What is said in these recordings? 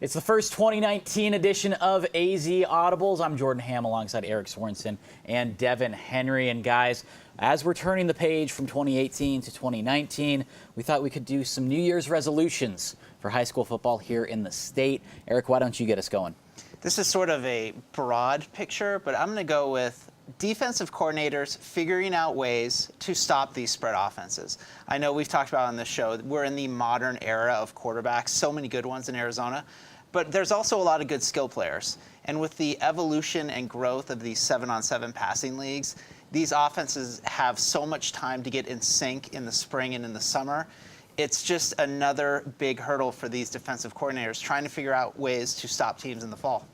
It's the first 2019 edition of AZ Audibles. I'm Jordan Ham alongside Eric Sorensen and Devin Henry. And guys, as we're turning the page from 2018 to 2019, we thought we could do some New Year's resolutions for high school football here in the state. Eric, why don't you get us going? This is sort of a broad picture, but I'm going to go with defensive coordinators figuring out ways to stop these spread offenses. I know we've talked about on this show, we're in the modern era of quarterbacks, so many good ones in Arizona, but there's also a lot of good skill players. And with the evolution and growth of these 7-on-7 passing leagues, these offenses have so much time to get in sync in the spring and in the summer. It's just another big hurdle for these defensive coordinators trying to figure out ways to stop teams in the fall.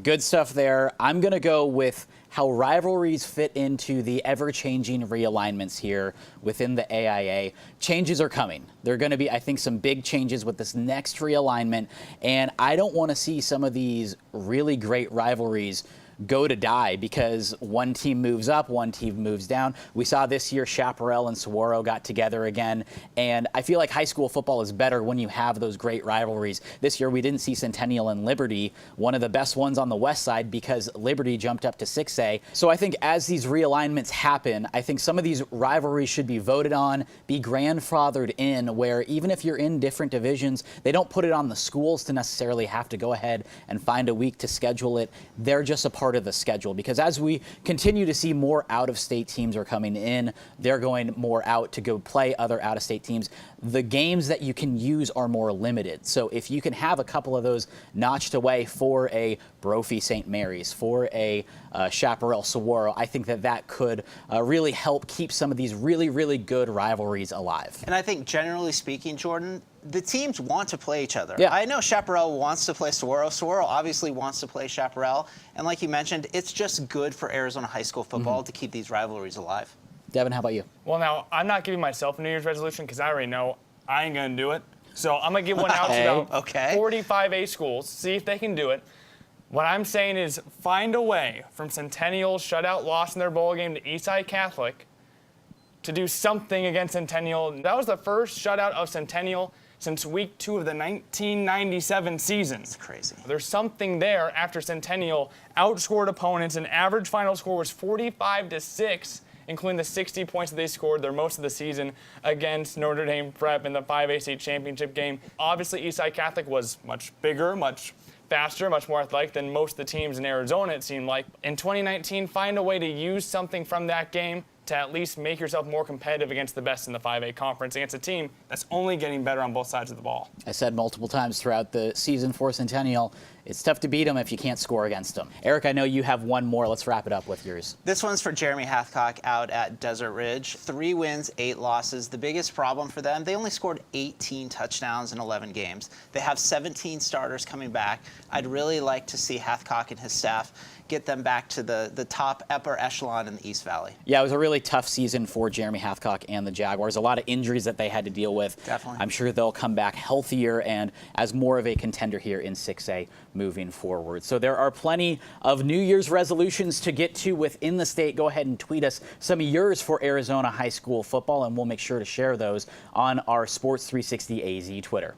Good stuff there. I'm going to go with how rivalries fit into the ever-changing realignments here within the AIA. Changes are coming. There are going to be, I think, some big changes with this next realignment, and I don't want to see some of these really great rivalries go to die because one team moves up, one team moves down. We saw this year Chaparral and Saguaro got together again, and I feel like high school football is better when you have those great rivalries. This year we didn't see Centennial and Liberty, one of the best ones on the west side, because Liberty jumped up to 6A. So I think as these realignments happen, I think some of these rivalries should be voted on, be grandfathered in, where even if you're in different divisions, they don't put it on the schools to necessarily have to go ahead and find a week to schedule it. They're just a part of the schedule, because as we continue to see more out-of-state teams are coming in, they're going more out to go play other out-of-state teams. The games that you can use are more limited. So if you can have a couple of those notched away for a Brophy St. Mary's, for a Chaparral Saguaro, I think that that could really help keep some of these really, really good rivalries alive. And I think generally speaking, Jordan, the teams want to play each other. Yeah. I know Chaparral wants to play Saguaro. Saguaro obviously wants to play Chaparral. And like you mentioned, it's just good for Arizona high school football to keep these rivalries alive. Devin, how about you? Well, now, I'm not giving myself a New Year's resolution because I already know I ain't going to do it. So I'm going to give one out to about 45A schools, see if they can do it. What I'm saying is find a way from Centennial's shutout loss in their bowl game to Eastside Catholic to do something against Centennial. That was the first shutout of Centennial since week 2 of the 1997 season. It's crazy. There's something there after Centennial outscored opponents. An average final score was 45-6, including the 60 points that they scored their most of the season against Notre Dame Prep in the 5A state championship game. Obviously, Eastside Catholic was much bigger, much faster, much more athletic than most of the teams in Arizona, it seemed like. In 2019, find a way to use something from that game to at least make yourself more competitive against the best in the 5A conference, against a team that's only getting better on both sides of the ball. I said multiple times throughout the season for Centennial, it's tough to beat them if you can't score against them. Eric, I know you have one more. Let's wrap it up with yours. This one's for Jeremy Hathcock out at Desert Ridge. 3 wins, 8 losses. The biggest problem for them, they only scored 18 touchdowns in 11 games. They have 17 starters coming back. I'd really like to see Hathcock and his staff get them back to the top upper echelon in the East Valley. Yeah, it was a really tough season for Jeremy Hathcock and the Jaguars. A lot of injuries that they had to deal with. Definitely. I'm sure they'll come back healthier and as more of a contender here in 6A moving forward. So there are plenty of New Year's resolutions to get to within the state. Go ahead and tweet us some of yours for Arizona high school football, and we'll make sure to share those on our Sports 360 AZ Twitter.